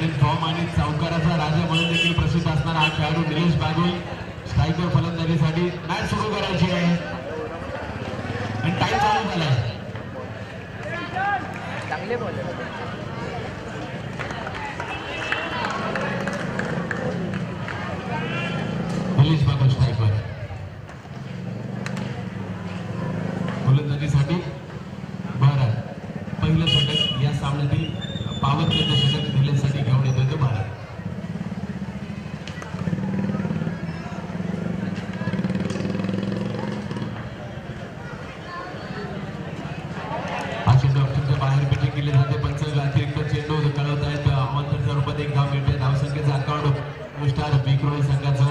शालीन form आणि चौकाराचा राजा म्हणून देखील प्रसिद्ध असणारा हा खेळाडू निलेश बागुल स्ट्रायकर फलंदाजीसाठी मॅच सुरू करायची आहे आणि टाइम चालू झालाय. चांगले बॉल निलेश बागुल स्ट्रायकर फलंदाजीसाठी. भारत पहिलं षटक या सामन्यातील पावर प्लेचं षटक निलेशसाठी घेऊन येतोय तो भारत. हा चेंडू ऑप्शनच्या बाहेर पिचिंग केली जाते. पंच अतिरिक्त चेंडू कळवत आहेत. अवंतरच्या रूपात एक धाव मिळते. धावसंख्येचा अकाउंट स्टार विक्रोळी संघाचं.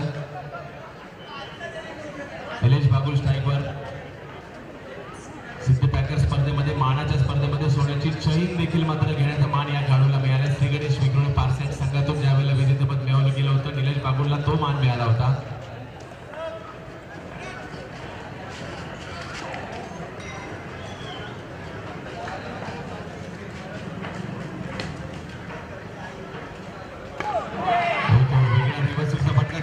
निलेश बागुल स्ट्रायकर सिद्ध पॅकर स्पर्धेमध्ये मानाच्या स्पर्धेमध्ये सोन्याची चैन देखील मात्र घेण्याचा मान या खेळाडूला मिळाला. श्री गणेश विक्रोळी पारसेट संघातून ज्यावेळेला विजेतेपद मिळवलं गेलं होतं निलेश बागुलला तो मान मिळाला होता.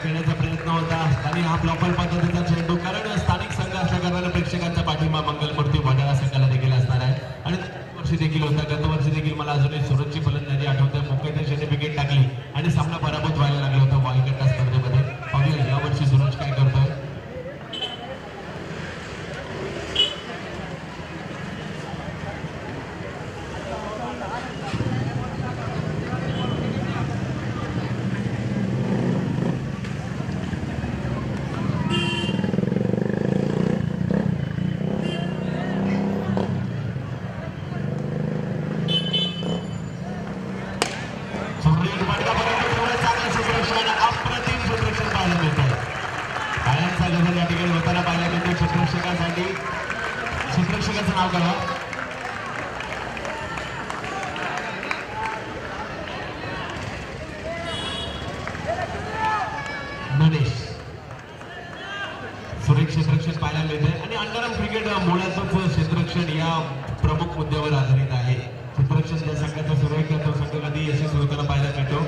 खेळण्याचा प्रयत्न होता आणि हा ब्लॉकर पद्धतीचा चेंडू कारण स्थानिक संघ असल्या कारणाने प्रेक्षकांचा पाठिंबा मंगलमूर्ती वडाळा संघाला देखील असणार आहे आणि वर्षी देखील होता. गत वर्षी देखील मला अजूनही सुरतची फलंदाजी आठवते. मुख्यतः शेने विकेट टाकली आणि सामना पराभूत व्हायला लागला होता वाईकट्टा स्पर्धेमध्ये. पाहूया यावर्षी सूरज काय करतोय. क्षेत्ररक्षकाचं नाव करा. नरेश. सुरेख क्षेत्ररक्षण पाहायला मिळते आणि अंडरआर्म क्रिकेट मुळातच क्षेत्ररक्षण या प्रमुख मुद्द्यावर आधारित आहे. क्षेत्ररक्षण ज्या संघाचा सुरेख तो संघ कधी यशस्वी होताना पाहायला मिळतो.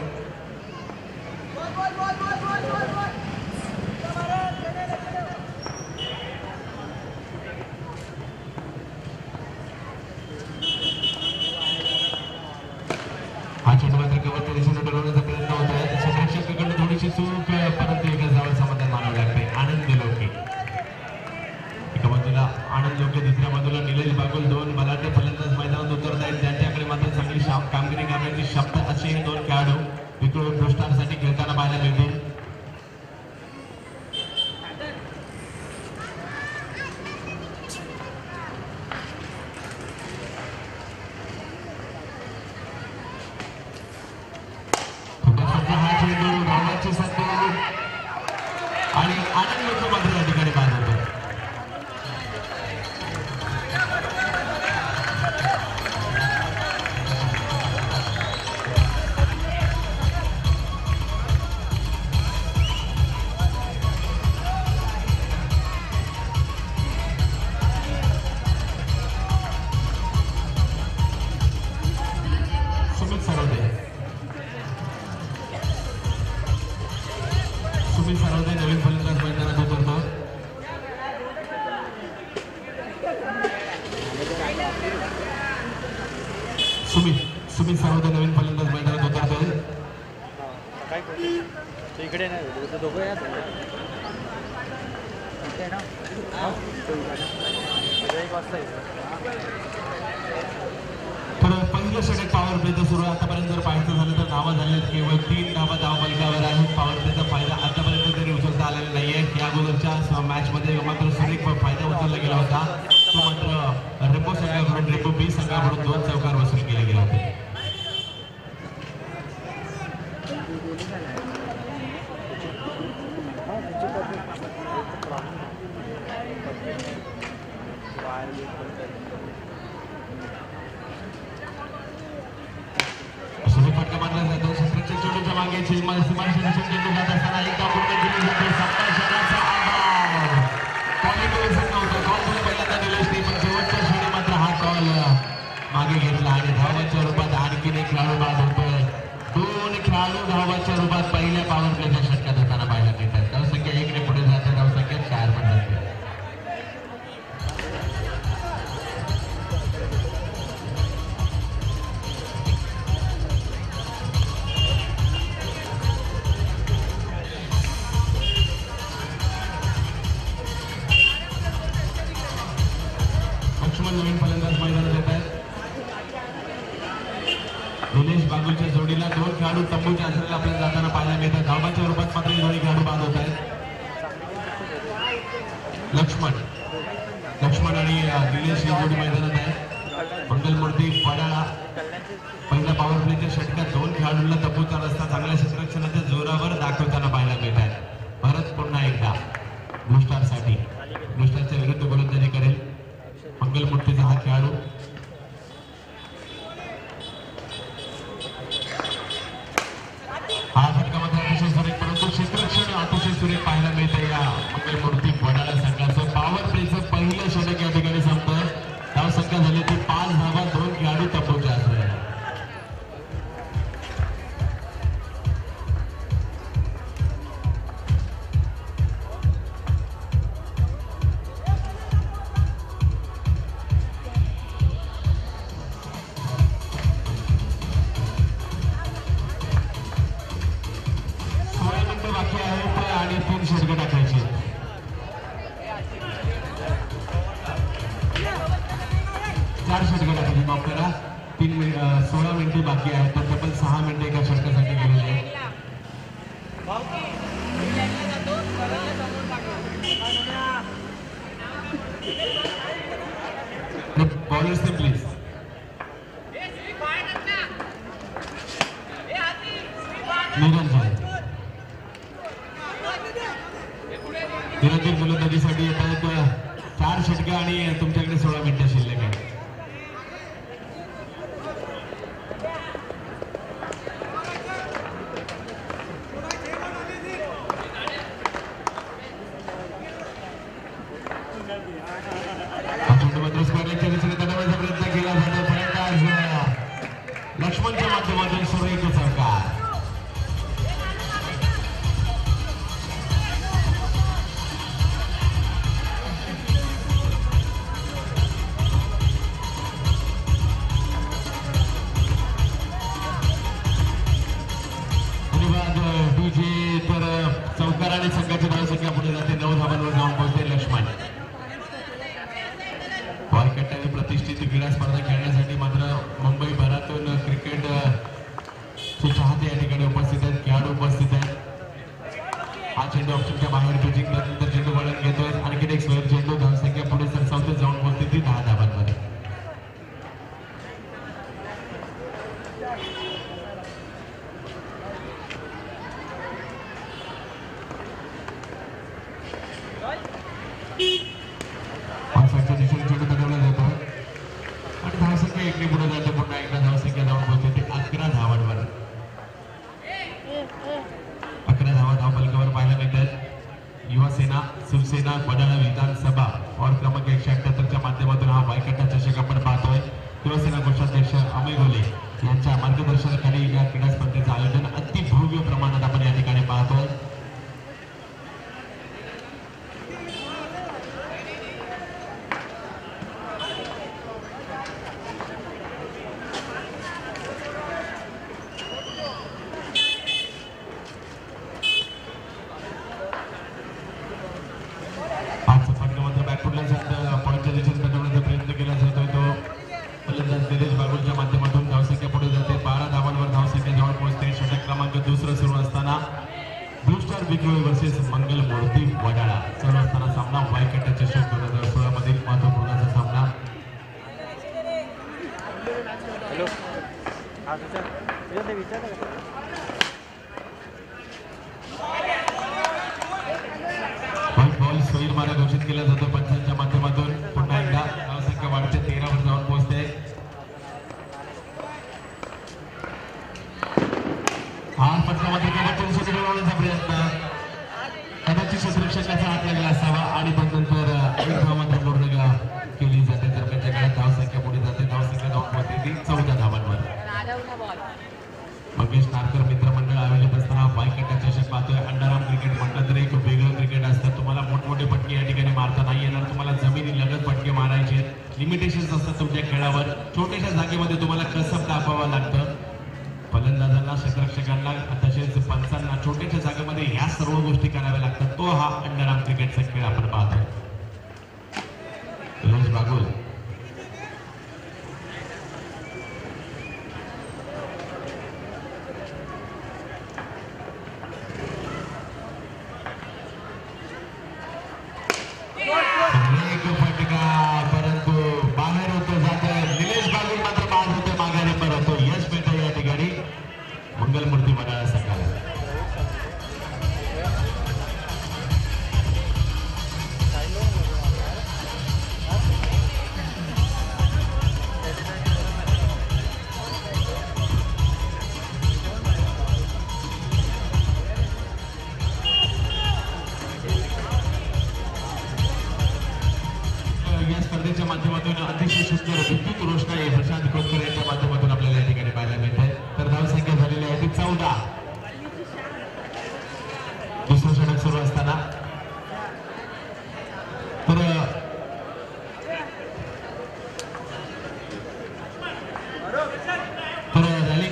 हा चेंडू मात्र कवरच्या दिशेने डोलवण्याचा प्रयत्न होत आहे. क्षेत्ररक्षकाकडे थोडीशी चूक परंतु एका धावाला समाधान मानावं लागते. आनंद लोके एका बाजूला आनंद लोके दुसऱ्या बाजूला निलेश बागुल दोन बलाढ्य फलंदाज मैदानात उतरत आहेत. त्यांच्याकडे मात्र चांगली कामगिरी करण्याची क्षमता असे हे दोन खेळाडू विक्रोळी ब्लू स्टारसाठी खेळताना पाहायला मिळतील. आणि आनंद लोक मात्र या ठिकाणी बाद होतो. सुमित सरोदे नवीन फलंदाज मैदानात उतरतो. सुमित सरोदे नवीन फलंदाज मैदानात उतरतो. इकडे नाही दोघं या तर पहिलं षटक पॉवर प्लेचं सुरू आहे. आतापर्यंत जर पाहायचं झालं तर धावा झाल्या केवळ 3 धावा धावफलकावर आहेत. पॉवर प्लेचा फायदा आतापर्यंत तरी उचलता आलेला नाहीये. या अगोदरच्या मॅचमध्ये मात्र सुरेख फायदा उचलला गेला होता. तो मात्र रेपो संघाकडून रेपो बी संघाकडून 2 चौकार वसूल केले गेले होते. फटका मारला जातो. क्षेत्ररक्षक चेंडूच्या मागे सीमारेषेच्या चेंडू जात असताना एकदा पूर्ण दिली जाते. सत्ता शहराचा आभार. कॉलिंग संघ होता. कॉल झाला पहिल्यांदा निलेशने पण शेवटच्या क्षणी मात्र हा कॉल मागे घेतला आणि धावांच्या रूपात आणखीन एक खेळाडू बाद होतोय. 2 निलेश बागुलच्या जोडीला 2 खेळाडू तंबूच्या आसऱ्याला आपल्याला जाताना पाहायला मिळतात. धावांच्या रूपात मात्र दोन्ही खेळाडू बाद होत आहेत. लक्ष्मण आणि निलेश ही जोडी मैदानात आहे. मंगलमूर्ती वडाळा पहिल्या पॉवर प्लेच्या षटकात 2 खेळाडूंना तंबूचा रस्ता चांगल्या क्षेत्ररक्षणाच्या जोरावर दाखवताना पाहायला मिळत आहे. परत पुन्हा एकदा ब्लू स्टारसाठी ब्लू स्टारच्या विरुद्ध गोलंदाजी करेल मंगलमूर्तीचा हा खेळाडू. हा फटका मात्र अतिशय सुरेख, परंतु क्षेत्ररक्षण अतिशय सुरेख पाहायला मिळते या मंगलमूर्ती वडाळा संघाचं. पॉवर प्लेचं पहिलं षटक या ठिकाणी संपतं. धाव संख्या झाली ती 5 धावा, 2 खेळाडू तंबूच्या आसऱ्याला. बाकी आहेत आणि 3 षटकं टाकायची. 4 षटकं टाकायची माफ करा. 16 मिनिटे बाकी आहेत, तर तब्बल 6 मिनिटे एका षटकासाठी गेलेले आहेत. बॉलर्स ने प्लीज निरंजन गोलंदाजीसाठी येत आहेत. 4 षटकं आणि तुमच्याकडे 16 मिनिटं शिल्लक आहे. प्रयत्न केला जातो, परंतु लक्ष्मणच्या माध्यमातून सुरेख चौकार. तर चौकार आणि संघाची धावसंख्या पुढे जाते. 9 धावांवर जाऊन पोहोचते लक्ष्मण. वायकट्टाने प्रतिष्ठित क्रीडा स्पर्धा खेळण्यासाठी मात्र मुंबईभरातून क्रिकेट चे चाहते या ठिकाणी उपस्थित आहेत, खेळाडू उपस्थित आहेत. हा चेंडू ऑप्शनच्या बाहेर पिचिंग नंतर चेंडू वळण घेतोय. आणखी एक स्वेअर चेंडू. धावसंख्या पुढे सरसावते, जाऊन पोहोचते ती 10 धावांमध्ये. पावसाच्या दिशेने चेंडू पकडला जातो आणि धावसंख्या एकने पुढे जाते. पुन्हा एकदा धावसंख्या जाऊन पोहोचते ती 11 धावांवर. 11 धावा धावफलकावर पाहायला मिळतात. युवासेना शिवसेना वडाळा विधानसभा और क्रमांक 178च्या माध्यमातून हा वायकट्टा चषक आपण पाहतोय. युवासेना कोषाध्यक्ष अमय गोले यांच्या मार्गदर्शनाखाली या क्रीडा स्पर्धेचं आयोजन अति भव्य प्रमाणात आपण या ठिकाणी पाहतोय. पॉईंटच्या दिशेने पकडण्याचा प्रयत्न केला जातोय. तो फलंदाज निलेश बागुलच्या माध्यमातून धावसंख्या पुढे जाते. 12 धावांवर धावसंख्या जवळ पोहोचते. षटक क्रमांक 2 सुरू असताना blue star Vikhroli versus Mangalmurti Wadala सुरू असताना सामना वायकट्टा चषक 2016 मधील महत्वपूर्ण असा सामना. बॉल सोयीर मारा घोषित केला जातो पंचांच्या माध्यमातून. पुन्हा एकदा धावसंख्या वाढते, 13 वर जाऊन पोहोचते. हा फटका मात्र कदाचित मिळवण्याचा प्रयत्न, कदाचित क्षेत्ररक्षकाचा हात लागला असावा आणि त्यानंतर एक धाव मात्र पूर्ण केली जाते. दरम्यानच्या काळात धावसंख्या पुढे जाते. धावसंख्या जाऊन पोहोचते ती 14 धावांवर. मंगेश नारकर मित्रमंडळ आयोजित असताना वायकट्टा चषक पाहतोय. अंडाराम क्रिकेट म्हटलं तर एक वेगळं क्रिकेट असतं. तुम्हाला मोठमोठे फटके या ठिकाणी मारता नाही येणार. तुम्हाला जमिनी लगत फटके मारायचे, लिमिटेशन्स असतात तुमच्या खेळावर. छोट्याशा जागेमध्ये तुम्हाला कसब दाखवावं लागतं. फलंदाजांना, क्षेत्ररक्षकांना तसेच पंचांना छोट्याशा जागेमध्ये ह्या सर्व गोष्टी कराव्या लागतात. तो हा अंडाराम क्रिकेटचा खेळ आपण पाहतोय. निलेश बागुल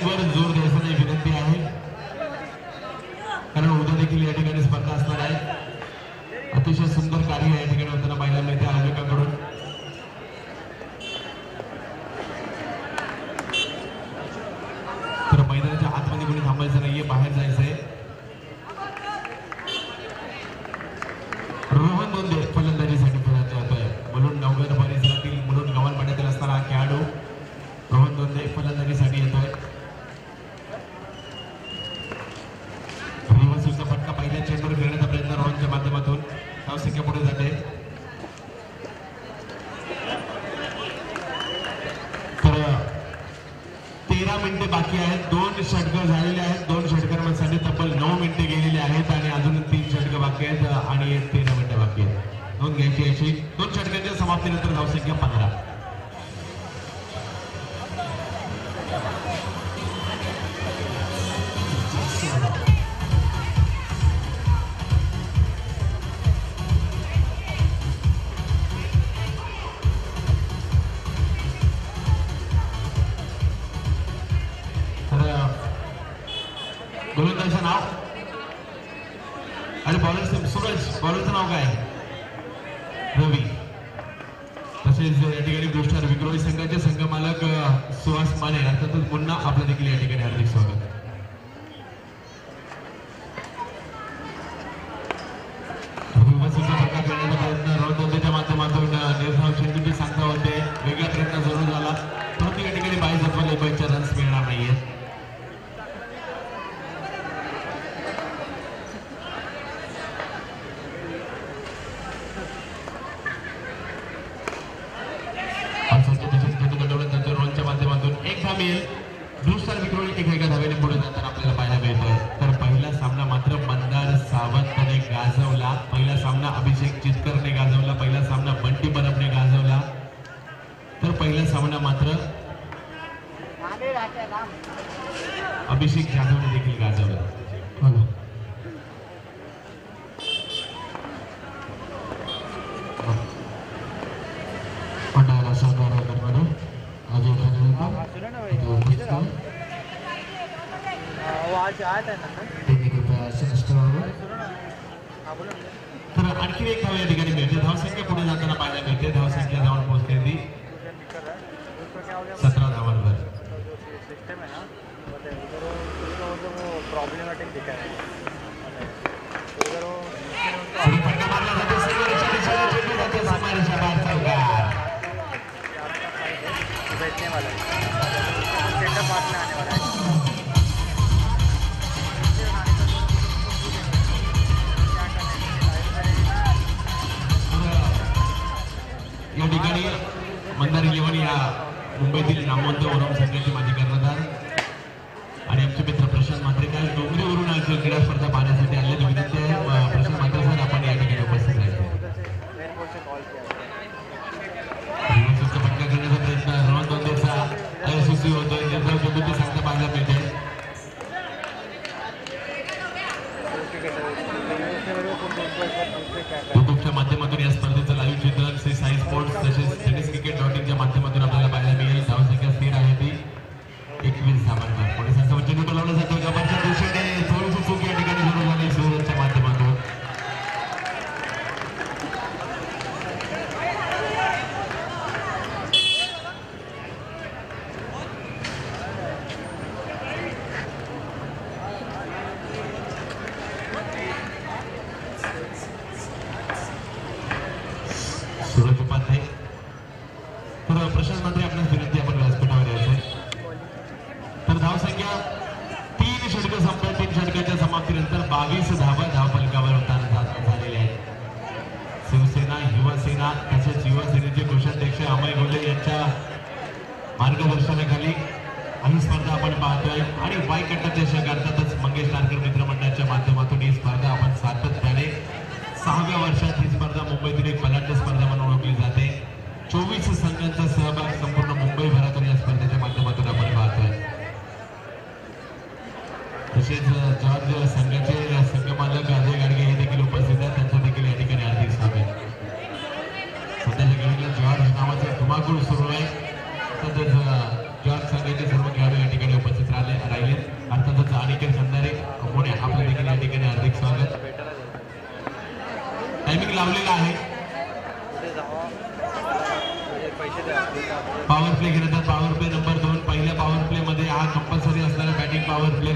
वर जोर द्यायचा नाही विनंती आहे, कारण उद्या देखील या ठिकाणी स्पर्धा असणार आहे. अतिशय सुंदर कार्य या ठिकाणी होताना पाहायला मिळते आयोजकांकडून. तर मैदानाच्या आतमध्ये कोणी थांबायचं नाहीये, बाहेर जायचंय. रोहन दोंदे फलंदाजीसाठी खेळत जातोय. मुलुंड नवघर परिसरातील मुलुंड गव्हाणपाड्यातील असणारा हा खेळाडू रोहन दोंदे फलंदाजीसाठी येतोय. रिव्हर्सचा फटका पहिल्या चेंडूवर खेळण्याचा प्रयत्न रोहनच्या माध्यमातून. धावसंख्या पुढे जाते. तर 13 मिनिटे बाकी आहेत. 2 षटकं झालेले आहेत. 2 षटकांमध्ये तब्बल 9 मिनिटे गेलेली आहेत आणि अजून 3 षटकं बाकी आहेत आणि 13 मिनिटे बाकी आहेत. नोंद घ्यायची अशी 2 षटकांच्या समाप्तीनंतर धावसंख्या 15. गोलंदाजाचं नाव आणि बॉलरचं सूरज, बॉलरचं नाव काय? रवी. तसेच या ठिकाणी गोष्टार विक्रोळी संघाचे संघमालक सुहास माने अर्थातच पुन्हा आपलं देखील या ठिकाणी हार्दिक स्वागत. फटका खेळण्याचा प्रयत्न रोहनच्या माध्यमातून निर्धाव चेंडूची सांगता होते. वेगळा प्रयत्न जरूर झाला, परंतु या ठिकाणी बाई जपले बाईच्या रन्स मिळणार नाहीये. दुसरा विक्रोळी एका धावेने पुढे जाताना आपल्याला पाहायला मिळतोय. तर पहिला सामना मात्र मंदार सावंतने गाजवला. पहिला सामना अभिषेक चितकरने गाजवला. पहिला सामना बंटी बरफने गाजवला. तर पहिला सामना मात्र अभिषेक जाधवने देखील गाजवला. तर आणखी एक धाव या ठिकाणी मिळते. धावसंख्या पुढे जाताना पाहायला मिळते. धावसंख्या जाऊन पोहोचते ती 17 धावांवर. या ठिकाणी मंदार 11 या मुंबईतील नामवंत ओरम संघाचे माजी कर्णधार आणि आमचे मित्र प्रशांत म्हात्रे काल डोंगरीवरून क्रीडा स्पर्धा पाहण्यासाठी आले. विनंती आहे प्रशांत म्हात्रे सर आपण या ठिकाणी उपस्थित राहायचे. फटका करण्याचा प्रयत्न रोहन दोंदेचा अयशस्वी होतोय. निर्धाव चेंडूची सांगता पाहायला मिळते. युट्यूबच्या माध्यमातून या स्पर्धेचं लाईव्ह चित्रण श्री साई स्पोर्ट्स तसेच टेनिस क्रिकेट.in माध्यमातून आपल्याला पाहायला मिळेल. धावसंख्या स्थिर आहे ती 21 धावांवर. पुढे संघ चेंडू टोलावला जातो. गबाच्या दिशेने थोडीशी चूक या ठिकाणी सुरू झाली सूरजच्या माध्यमातून. सूरज उपाध्याय. तर प्रशांत मंत्री आपल्याला विनंती आपण व्यासपीठावर यायचंय. तर धावसंख्या 3 षटकं संपल्या. 3 षटकांच्या समाप्तीनंतर 22 धावा धावफलकावर उतारल्या झालेल्या आहेत. शिवसेना, युवासेना तसेच युवासेनेचे कोषाध्यक्ष अमय गोले यांच्या मार्गदर्शनाखाली ही स्पर्धा आपण पाहतोय आणि वाय कट्टा चषक अर्थातच मंगेश नारकर मित्रमंडळाच्या माध्यमातून ही स्पर्धा आपण सातत्याने 6व्या वर्षात ही स्पर्धा मुंबईतील एक बलाढ्य स्पर्धा म्हणून ओळखली जाते. 24 संघांचा सहभाग संपूर्ण मुंबईभरातून या स्पर्धेच्या माध्यमातून आपण पाहतोय. तसेच जॉर्ज संघाचे संघमालक अजय गाडगे हे देखील उपस्थित आहेत. त्यांचं देखील या ठिकाणी हार्दिक स्वागत. सध्याच्या घडीला जॉर्ज नावाचा धुमाकूळ सुरू आहे. तसंच जॉर्ज संघाचे सर्व खेळाडू या ठिकाणी उपस्थित राहिले. लावलेला आहे. पुढे जावा म्हणजे पैसे द्या पॉवर प्ले घेतात. Power play number 2. पहिल्या पॉवर प्ले मध्ये हा कंपल्सरी असणारा बॅटिंग पॉवर प्ले,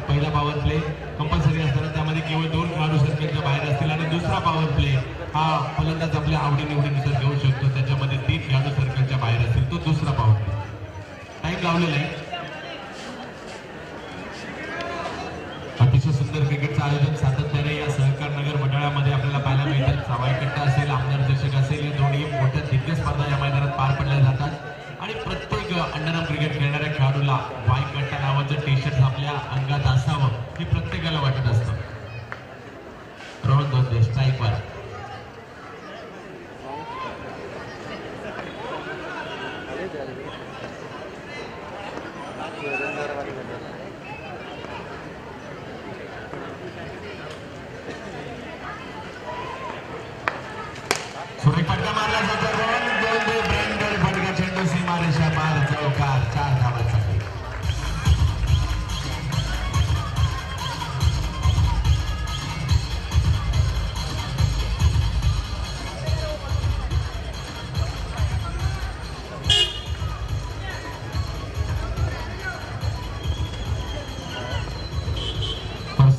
पहिला पॉवर प्ले कंपल्सरी असताना त्यामध्ये केवळ 2 खेळाडू सर्कलच्या बाहेर असतील आणि दुसरा पॉवर प्ले हा फलंदाज आपल्या आवडीनिवडीनुसार घेऊ शकतो. त्याच्यामध्ये 3 खेळाडू सर्कलच्या बाहेर असतील, तो दुसरा पॉवर प्ले. टाइम लावलेला आहे. अतिशय सुंदर क्रिकेटचं आयोजन सातत्याने या सहकार नगर मंडळामध्ये आपल्याला पाहायला मिळतात. सवाई कट्टा असेल, आमदार चषक असेल, या दोन्ही मोठ्या दिग्गज स्पर्धा या मैदानात पार पडल्या जातात आणि प्रत्येक अंडरआर्म क्रिकेट खेळणाऱ्या खेळाडूला वाई कट्टा नावाचं टी शर्ट आपल्या अंगात असावं हे प्रत्येकाला वाटत असतं. रोहन दोंदे स्ट्राईकवर. सुरेख फटका मारला जातो. रोहन दोंदे ब्रँडेड फटका, चेंडू सीमारेषा पार, चौकार, 4 धावांसाठी.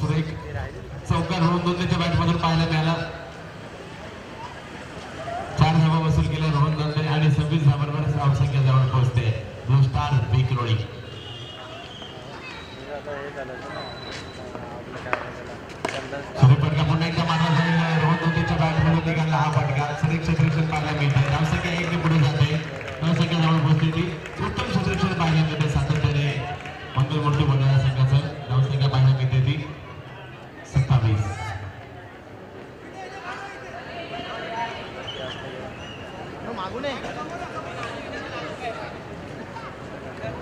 सुरेख चौकार रोहन दोंदेच्या बॅटमधून पाहायला मिळाला. 4 धावा वसूल केल्या रोहन दोंदे आणि 26 धावांवर धावसंख्या जवळ पोहोचते. Blue star Vikhroli. सुरेख फटका पुन्हा एकदा मारला जाईल. रोहन दोंदेच्या बॅटमधून निघाला हा फटका. सुरेख क्षेत्ररक्षण पाहायला मिळते. धावसंख्या 1 ने पुढे जाते. धावसंख्या जवळ पोहोचते. ती उत्तम क्षेत्ररक्षण पाहायला मिळते. सातत्याने मंगलमूर्ती वडाळा संघाचं धावसंख्या पाहायला मिळते. ती 27.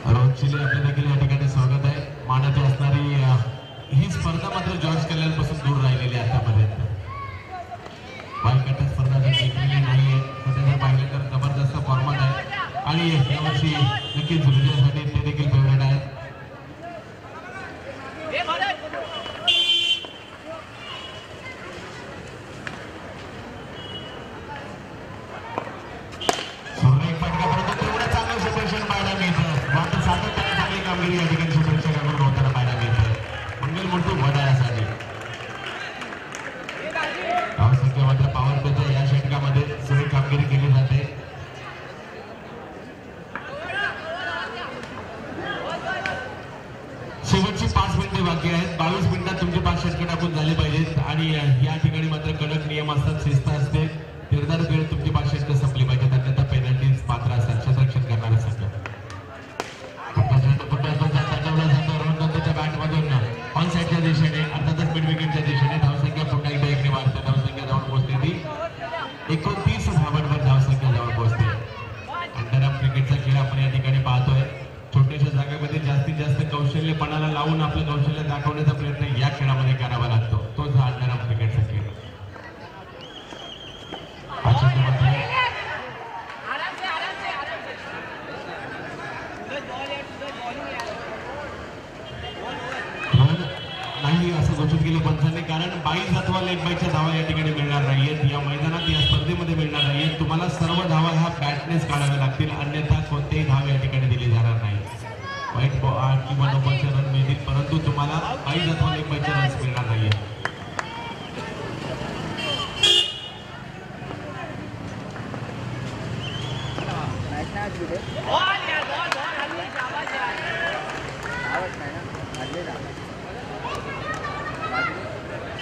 रोहन चिले आपल्या देखील या ठिकाणी स्वागत आहे. मानाची असणारी ही स्पर्धा मात्र जॉर्ज कल्याणपासून दूर राहिलेली आहे आतापर्यंत. वाईकट्टा स्पर्धा जर जिंकलेली नाहीये सध्या जर पाहिलं तर जबरदस्त फॉर्मॅट आहे आणि यावर्षी नक्कीच विजयासाठी ते देखील फेवरेट आहे. कामगिरी या ठिकाणी क्षेत्ररक्षकाकडून होताना पाहायला मिळते. मंगलमूर्ती वडाळ्यासाठी धावसंख्या मात्र पॉवर प्लेच्या या षटकामध्ये सुरेख कामगिरी केली जाते. शेवटची 5 मिनिटे बाकी आहेत. 22 मिनिटात तुमचे 5 षटकं टाकून झाले पाहिजेत आणि या ठिकाणी मात्र कडक नियम असतात, शिस्त असते. निर्धारित वेळेत तुमची 5 षटकं संपली पाहिजेत, अन्यथा पेनल्टीज पात्र असतात क्षेत्ररक्षण करणारे संघ. बॅटमधून ऑन साईडच्या दिशेने अर्थातच मिड विकेटच्या दिशेने धावसंख्या पुन्हा एकदा 1 ने वाढते. धावसंख्या जवळ पोहोचते. ती 29 धावांवर धावसंख्या जवळ पोहोचते. अंडरआर्म क्रिकेटचा खेळ आपण या ठिकाणी पाहतोय. छोट्याशा जागेमध्ये जास्तीत जास्त कौशल्यपणाला लावून आपलं कौशल्य दाखवण्याचा प्रयत्न या खेळामध्ये करावा लागतो. तोच हा अंडरआर्म क्रिकेटचा खेळ. नाही असं घोषित केलं पंचांनी, कारण 22 अथवा लेग बायच्या धावा या ठिकाणी मिळणार नाहीयेत. या मैदानात या स्पर्धेमध्ये मिळणार नाहीयेत. तुम्हाला सर्व धावा ह्या बॅटनेच काढाव्या लागतील, अन्यथा कोणतेही धाव या ठिकाणी दिली जाणार नाही. वाईट किंवा नो बॉलचे रन मिळतील, परंतु तुम्हाला 22 अथवा लेग बायचे रन्स मिळणार नाहीयेत.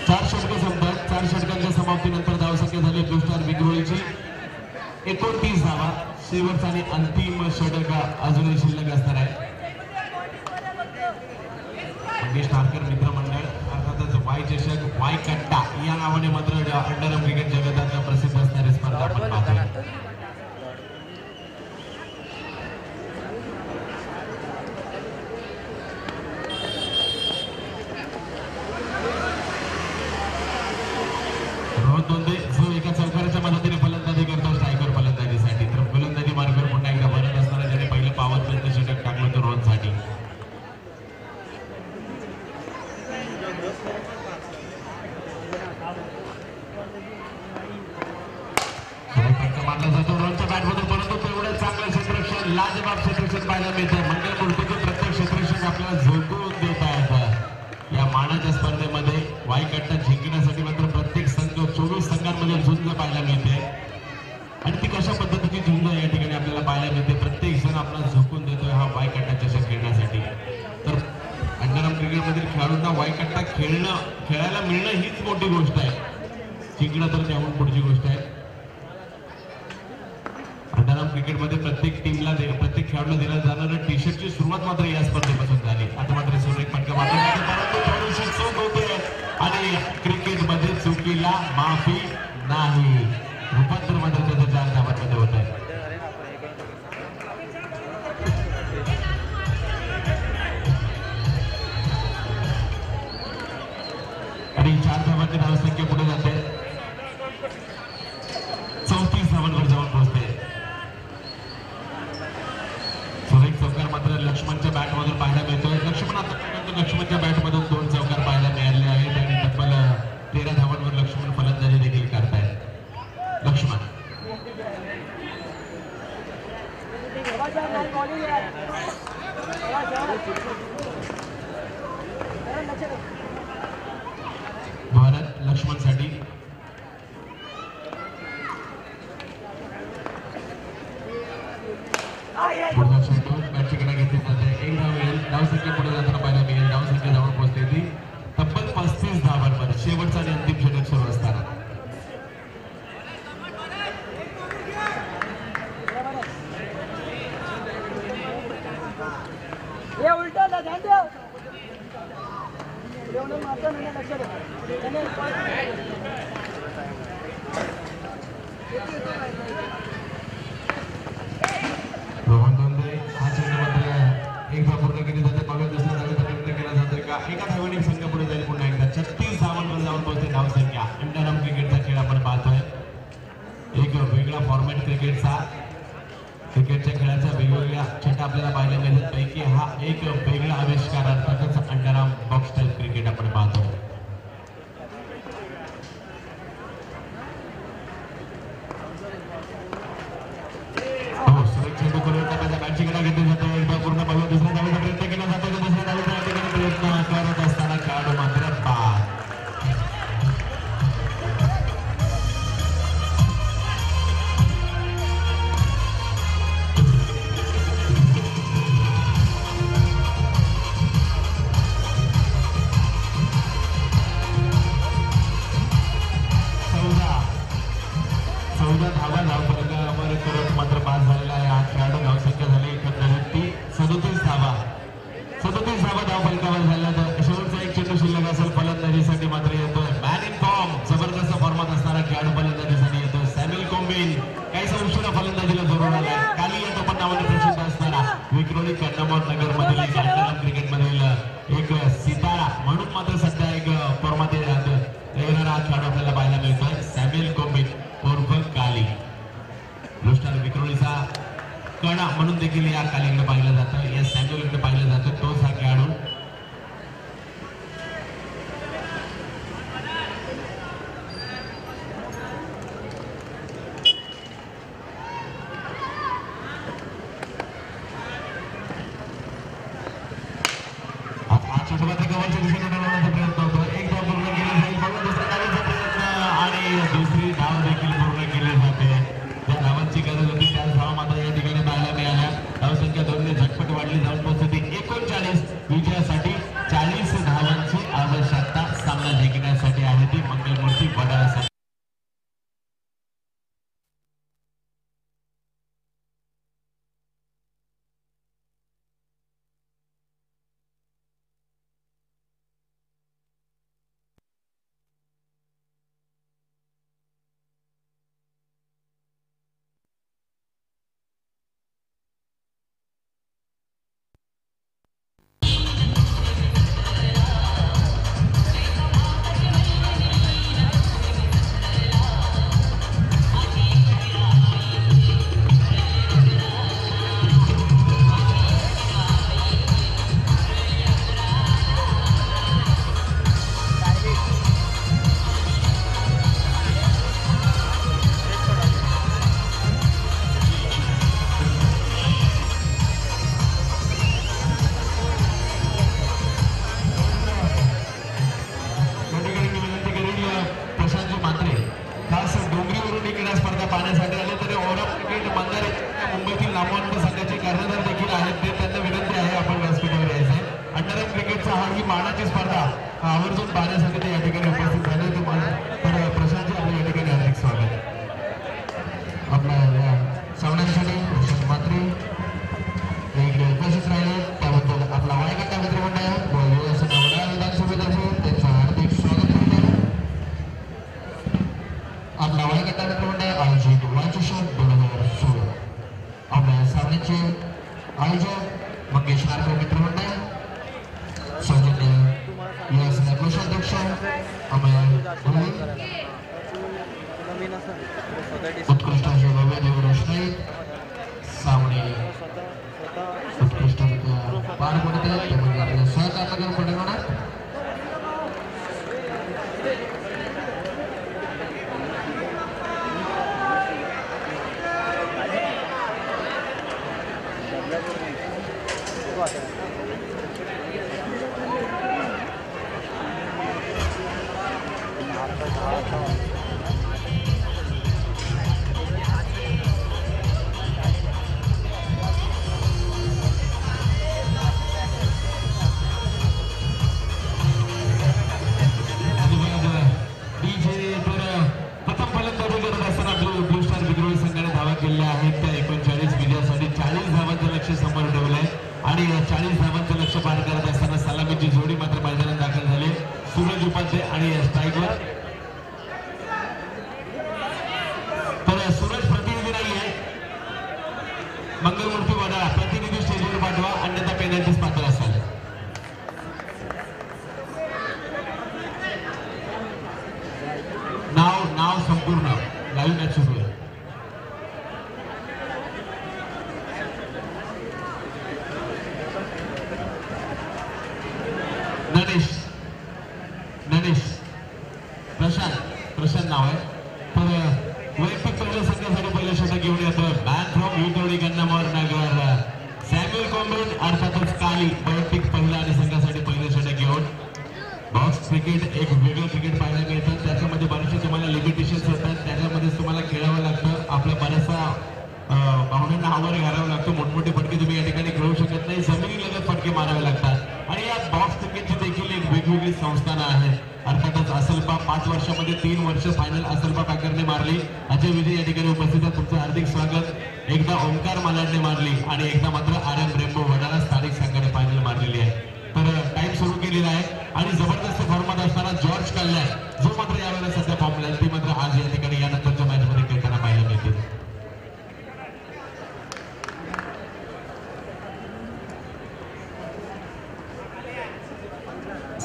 चार षटकं संपतात. 4 षटकांच्या समाप्तीनंतर धावसंख्या झाली ब्लू स्टार बिकरोळीची 29 धावा. शेवटचा आणि अंतिम षटक अजूनही शिल्लक असणार आहे. मंगेश नारकर मित्रमंडळ अर्थातच वाय चषक, वाय कट्टा या नावाने मात्र अंडरआर्म क्रिकेट जगतात प्रसिद्ध असणारी स्पर्धा आपण पाहतोय. रोहन दोंदे जो एका चौकाराच्या मदतीने फलंदाजी करतो स्ट्रायकर फलंदाजीसाठी, तर फलंदाजी मार्गावर पुन्हा एकदा भरत असताना ज्याने पहिलं पॉवर प्लेचं षटक टाकलं होतं रोहनसाठी. मारला जातो रोहनच्या बॅटमधून, परंतु तेवढं चांगलं क्षेत्ररक्षण, लाजवाब क्षेत्ररक्षण पाहायला मिळतं. मंगलमूर्तीचे प्रत्येक क्षेत्ररक्षण आपल्याला झोकून देत आहेत. या मानाच्या स्पर्धेमध्ये वाईकट्टा जिंकण्यासाठी मात्र प्रत्येक संघ 24 संघांमध्ये झुंज पाहायला मिळते आणि ती कशा पद्धतीची झुंज या ठिकाणी आपल्याला पाहायला मिळते. प्रत्येक जण आपला झोकून देतोय हा वाईकट्टा चषक खेळण्यासाठी. तर अंडरआर्म क्रिकेटमधील खेळाडूंना वाईकट्टा खेळायला मिळणं हीच मोठी गोष्ट आहे. जिंकणं तर त्याहून पुढची गोष्ट आहे. अंडरआर्म क्रिकेटमध्ये प्रत्येक टीमला प्रत्येक खेळाडूला दिल्या जाणाऱ्या टी शर्टची सुरुवात मात्र या स्पर्धेपासून झाली. आता मात्र सुरेख फटका मारला, परंतु थोडीशी चूक होते आणि क्रिकेटमध्ये चुकीला माफी नाही. रूपांतर मात्र त्याच्या 4 धावांमध्ये होत आहे. आणि 4 धावांची धावसंख्या पुढे जाते, 34 धावांवर जाऊन पोहोचते. सुरेख चौकार मात्र लक्ष्मणच्या बॅटमधून पाहायला मिळतोय. लक्ष्मणच्या बॅटमधून 2 चौकार पाहायला मिळाले आहेत आणि तब्बल 13 धावांवर लक्ष्मण फलंदाजी देखील करतायत. लक्ष्मण भारत लक्ष्मणसाठी पुढचा चेंडू बॅटची कडा घेतली जाते. 1 धाव येईल. धावसंख्या पुढे जाताना पाहायला मिळेल. धावसंख्या जवळ पोहोचते ती तब्बल 35 धावांवर शेवटचा आणि अंतिम षटक सुरू असताना. रोहन दोंदे हा चेंडू मात्र एकदा पूर्ण केली जाते. बघा दुसऱ्या धावेचा प्रयत्न केला जातोय का? एका धावेने संघ पुढे जाईल. पुन्हा एकदा 36 धावांवर जाऊन पोहोचते धावसंख्या. अंडरआर्म क्रिकेटचा खेळ आपण पाहतोय. एक वेगळा फॉर्मॅट क्रिकेटच्या खेळाच्या वेगवेगळ्या छटा आपल्याला पाहायला मिळतात. पैकी हा एक वेगळा आविष्कार अर्थातच अंडरआर्म बॉक्स टाईप क्रिकेट आपण पाहतो. चेंडू करून टप्प्याच्या बॅटची कडा घेतली जाते. एकदा पूर्ण बघून दुसऱ्या धावेचा प्रयत्न केला जातो. दुसऱ्या धावेचा या ठिकाणी प्रयत्न करत असताना खेळाडू मात्र बाद. चौदा धावा धावफलकावर करत मात्र पास झालेला आहे हा खेळाडू. धावसंख्या झाली एकंदरीत ती 37 धावा. 37 धावा धावफलकावर झाल्या. तर शेवटचा एक चेंडू शिल्लक असेल. फलंदाजीसाठी मात्र येतोय मॅन इन फॉर्म, जबरदस्त फॉर्मात असणारा खेळाडू फलंदाजीसाठी येतोय सॅम्युएल कोम्बिन. काहीसा उशिरा फलंदाजीला जोडून आलाय. काली या टोपण नावाने प्रसिद्ध असणारा विक्रोळी कन्नमोर नगर मधील अंडरआर्म क्रिकेट मधील एक सितारा म्हणून मात्र सध्या एक फॉर्मात येणारा हा खेळाडू आपल्याला पाहायला मिळतोय सॅम्युएल कोम्बिन उर्फ काली. लुस्टर विक्रोळीचा कणा म्हणून देखील या कालीकडे पाहिलं जातं, या सॅम्युएलकडे पाहिलं जातं. तोच हा खेळाडू. छोटोबाच्या गव्हाच्या दिशेने बनवण्याचा प्रयत्न होतो. एक धाव पूर्ण केली जाईल. बघा दुसऱ्या धावेचा प्रयत्न आणि दुसरी धाव देखील पूर्ण केली जाते. त्या धावांची गरज होती त्या धावा मात्र या ठिकाणी पाहायला मिळाल्या. धावसंख्या 2 ने झटपट वाढली जाऊन पोहोचते 39. विजयासाठी 40 धावांची आवश्यकता सामना जिंकण्यासाठी आहे ती मंगलमूर्ती वडाळा. ही मानाची स्पर्धा आवर्जून पाहण्यासाठी ते या ठिकाणी उपस्थित झाले. तर प्रशांतजी आपलं या ठिकाणी हार्दिक स्वागत. आपल्या सामन्यांसाठी प्रशांत मात्रे इकडे उपस्थित राहिले त्याबद्दल आपला वायगट्टा मित्रमंडळ व युवासेना वडाळा विधानसभेतर्फे त्यांचं हार्दिक स्वागत करतो. आपला वायगट्टा मित्रमंडळ आयोजित वाचशोध 2016. आपल्या सामन्याचे आयोजक मंगेश नारकर मित्रमंडळ, सौजन्य युवासेना कोषाध्यक्ष अमय उत्कृष्ट असे भव्य देवरोषणाई सामने उत्कृष्टरित्या पार पडत आहेत. त्यामध्ये आपल्या सहकार्य पडणार मंगलमूर्ती वडाळा प्रतिनिधी स्टेजवर पाठवा, अन्यथा पेनल्टीज पात्र असाल. नाव संपूर्ण लाईव्ह मॅच सुरू आहे. ननेश प्रशांत नाव आहे. तर वैयक्तिक पहिल्या संघासाठी पहिलं षटक घेऊन येतोय मॅन फ्रॉम युटोडी गन्नामोर नगर सॅम्युअल कोंबेन, अर्थातच काली वैयक्तिक पहिला आणि संघासाठी पहिलं षटक घेऊन. बॉक्स क्रिकेट एक वेगळं क्रिकेट पाहायला मिळतं. त्याच्यामध्ये बरेचसे तुम्हाला लिमिटेशन्स असतात. त्याच्यामध्ये तुम्हाला खेळावं लागतं. आपल्या बऱ्याचसा भावनांना आवर घालावं लागतं. मोठमोठे फटके तुम्ही या ठिकाणी खेळू शकत नाही. जमिनी लगत फटके मारावे लागतात. आणि या बॉक्स क्रिकेटची देखील एक वेगवेगळी संस्थानं आहेत. अर्थातच असलपा 5 वर्षामध्ये 3 वर्ष फायनल असलपा पॅकरने मारली. अजय विजय या ठिकाणी उपस्थित आहे. तुमचं हार्दिक स्वागत. एकदा ओंकार मालाडने मारली आणि एकदा मात्र RM रेम्बो वडाळा स्थानिक संघाने फायनल मारलेली आहे. तर टाइम सुरू केलेला आहे आणि जबरदस्त फॉर्मात असताना जॉर्ज कल्याण जो मात्र यावेळेला सध्या फॉर्मला ती मात्र आज या ठिकाणी यानंतरच्या मॅच मध्ये खेळताना पाहायला मिळतील.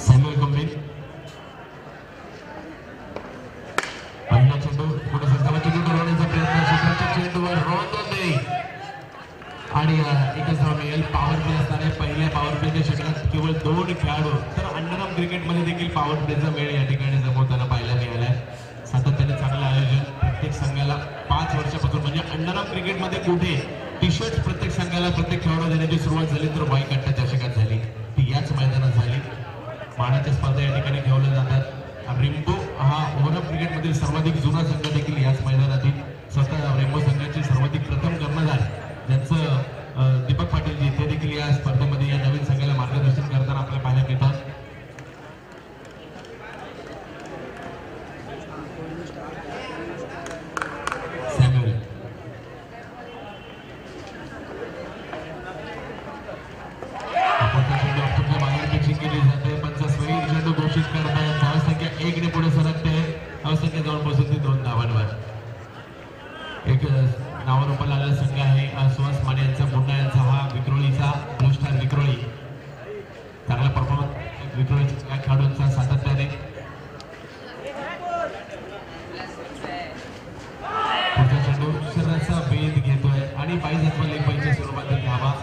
सॅम्युअल कोंबेन पहिला चेंडू पुढे सरकारला चेंडू ठरवण्याचा प्रयत्न शेवटच्या चेंडूवर रोंदोदे आणि एकच धाव मिळेल. पॉवर प्ले असणारे पहिल्या पॉवर प्लेच्या षटकात केवळ 2 खेळाडू. तर अंडरआर्म क्रिकेटमध्ये देखील पॉवर प्लेचा वेळ या ठिकाणी जमवताना पाहायला मिळालाय. सातत्याने चांगलं आयोजन. प्रत्येक संघाला 5 वर्षापासून म्हणजे अंडरआर्म क्रिकेटमध्ये कुठे टी शर्ट प्रत्येक संघाला प्रत्येक खेळाडू देण्याची सुरुवात झाली तर वाईकट्टा चषकात झाली. ती याच मैदानात झाली. मानाच्या स्पर्धा या ठिकाणी ठेवल्या जातात. रेम्बो हा ओव्हरऑल क्रिकेटमधील सर्वाधिक जुना संघ देखील याच मैदानातील. स्वतः रेम्बो संघाचे सर्वाधिक प्रथम कर्णधार ज्यांचं दीपक पाटीलजी ते देखील या स्पर्धेमध्ये या नवीन संघाला मार्गदर्शन करताना आपल्याला पाहायला मिळतात. सॅम्युअल बाहेर पिचिंग केली जाते. पंच स्वैर चेंडू घोषित करतायत. धावसंख्या 1 ने पुढे सरकते. धावसंख्या जाऊन पोहोचते 2 धावांवर. एक नावारूपाला आलेला संघ आहे सुहास माने यांचा. मुंडा यांचा हा विक्रोळीचा ब्लू स्टार विक्रोळी. चांगला परफॉर्मन्स विक्रोळीच्या खेळाडूंचा सातत्याने. पुढचा चेंडू शरीराचा वेध घेतोय आणि 22 लेग पाईच्या स्वरूपातील धावा.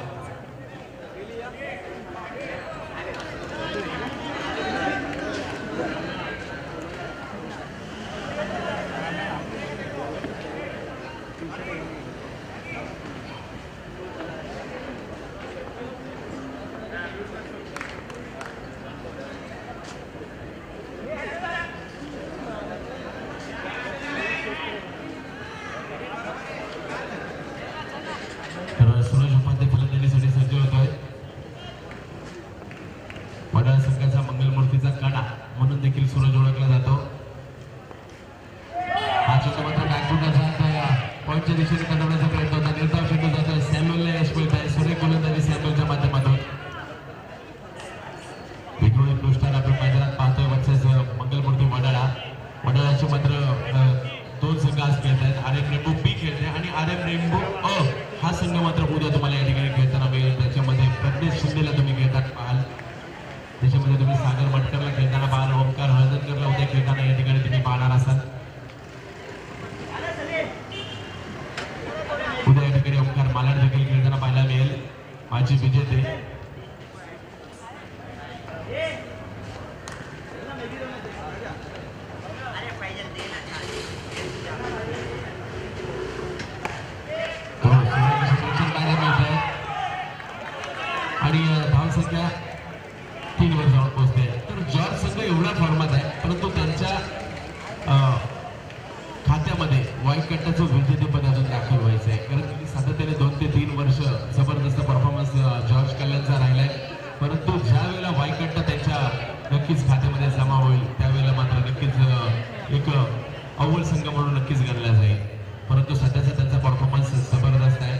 वडाळा संघाचा मंगलमूर्तीचा कडा म्हणून देखील सूरज ओळखला जातो. हा चेंडू मात्र बॅकफुटाचा पॉईंटच्या दिशेने कडवण्याचा प्रयत्न होता. निर्धाव चेंडू जातोय. सॅम्युअलने यश मिळत आहे. सुरेख गोलंदाजी सॅम्युअलच्या माध्यमातून. विठोळी पृष्ठात आपण मैदानात पाहतोय वर्सेस मंगलमूर्ती वडाळा. वडाळ्याचे मात्र दोन संघ आज खेळत आहेत. आर एम रेम्बो बी खेळते आणि आर एम रेम्बो अ हा संघ मात्र उद्या तुम्हाला या ठिकाणी खेळताना मिळेल. त्याच्यामध्ये प्रज्ञेश शिंदेला तुम्ही खेळताना पाहाल. त्याच्यामध्ये तुम्ही सागर मटकरला खेळताना पाहाल. ओमकार हळदणकरला उद्या खेळताना या ठिकाणी तुम्ही पाहणार असाल. उद्या या ठिकाणी ओमकार मालाड देखील खेळताना पाहायला मिळेल. माजी विजेते आणि धावसंख्या 3 वर जाऊन पोहोचते. तर जॉर्ज संघ एवढा फॉर्मात आहे, परंतु त्यांच्या खात्यामध्ये वाईट कट्ट्याचं विजेतेपद अजून दाखल व्हायचं आहे. कारण त्यांनी सातत्याने 2 ते 3 वर्ष जबरदस्त परफॉर्मन्स जॉर्ज कल्याणचा राहिलाय. परंतु ज्या वेळेला वाईट कट्टा त्यांच्या नक्कीच खात्यामध्ये जमा होईल त्यावेळेला मात्र नक्कीच एक अव्वल संघ म्हणून नक्कीच गणला जाईल. परंतु सध्याचा त्यांचा परफॉर्मन्स जबरदस्त आहे.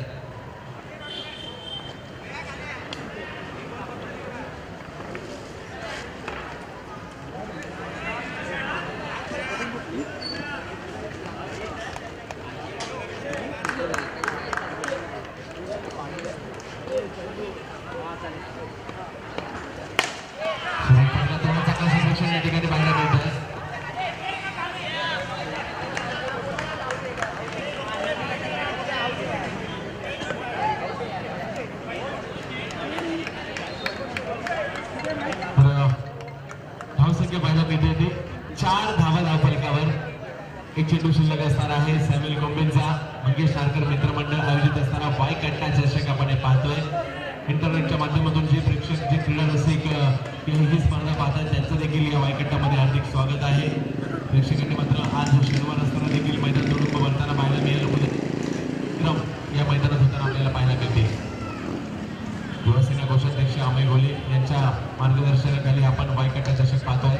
या ठिकाणी पाहायला मिळत आहे. धावसंख्या पाहायला मिळते ती 4 धावा धावफलकावर. एक चेंडू शिल्लक असणार आहे. सॅम्युअल कोंबेंचा मंगेश नारकर मित्रमंडळ आयोजित असताना वाय कट्टा चषक आपण पाहतोय. इंटरनेटच्या माध्यमातून जे प्रेक्षक जे क्रीडा रसिक ही स्पर्धा पाहतात त्यांचं देखील या वायकट्टामध्ये हार्दिक स्वागत आहे. प्रेक्षकांनी मात्र आज शनिवार असताना देखील मैदान जोडून वळताना पाहायला मिळेल. या मैदानात होताना आपल्याला पाहायला मिळते. युवासेना कोषाध्यक्ष अमय घोले यांच्या मार्गदर्शनाखाली आपण वायकट्टा चषक पाहतोय.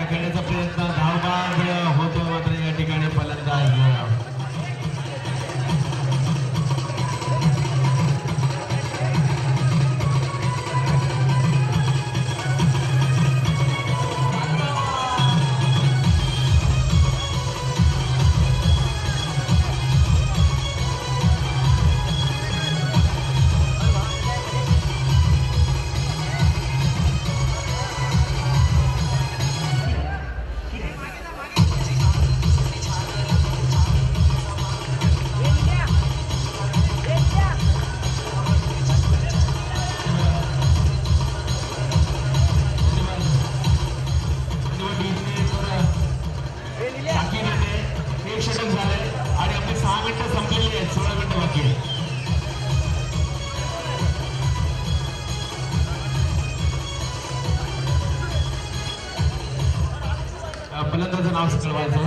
खेळण्याचा प्रयत्न धावबाद होतो मात्र या ठिकाणी फलंदाज फलंदाजाचं नाव कळवायचं.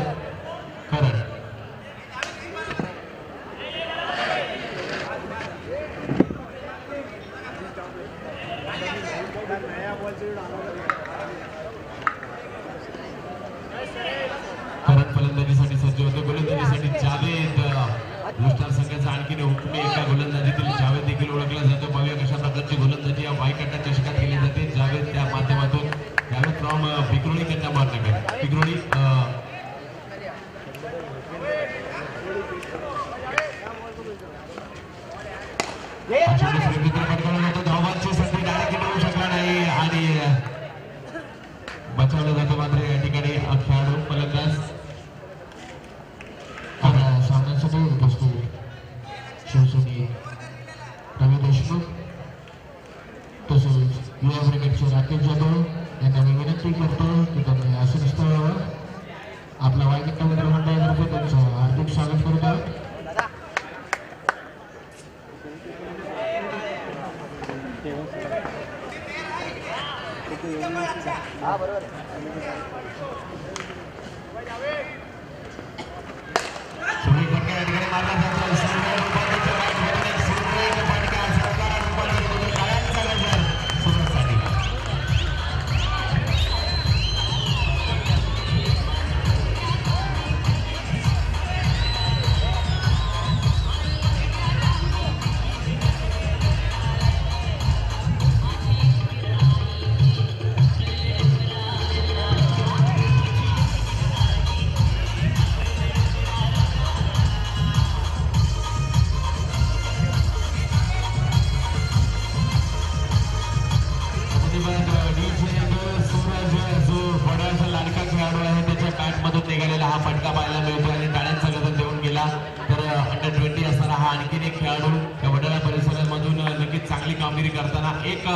करण फलंदाजीसाठी सज्ज होते. गोलंदाजीसाठी जावेद लुष्टार संघाचा आणखीन हुकमी एका गोलंदाजीतील जावेद देखील ओळखला जातो. पाहूया कशा प्रकारची गोलंदाजी या वायकट्टा चषकात केली जाते. जावेद त्या माध्यमातून जावेद फ्रॉम पिकरोळी कन्या मार्केट पिकरोळी धावांची संधी डायरेक्ट मिळू शकला नाही आणि बचावलं जातं मात्र या ठिकाणी खेळाडू फलंदाज सामन्यासाठी उपस्थित शिवसेने रवी देशमुख तसेच युवा ब्रिगेडचे राकेश जाधव यांना मी विनंती करतो की त्यांनी आसन आपला वायकट्टा मित्रमंडळातर्फे त्यांचं हार्दिक स्वागत करत आहोत. पाहायला मिळतो आणि टाळ्यांचा गजर देऊन गेला तर अंडर 20 असणारा हा आणखीन एक खेळाडू या वडाळा परिसरामधून नक्कीच चांगली कामगिरी करताना एक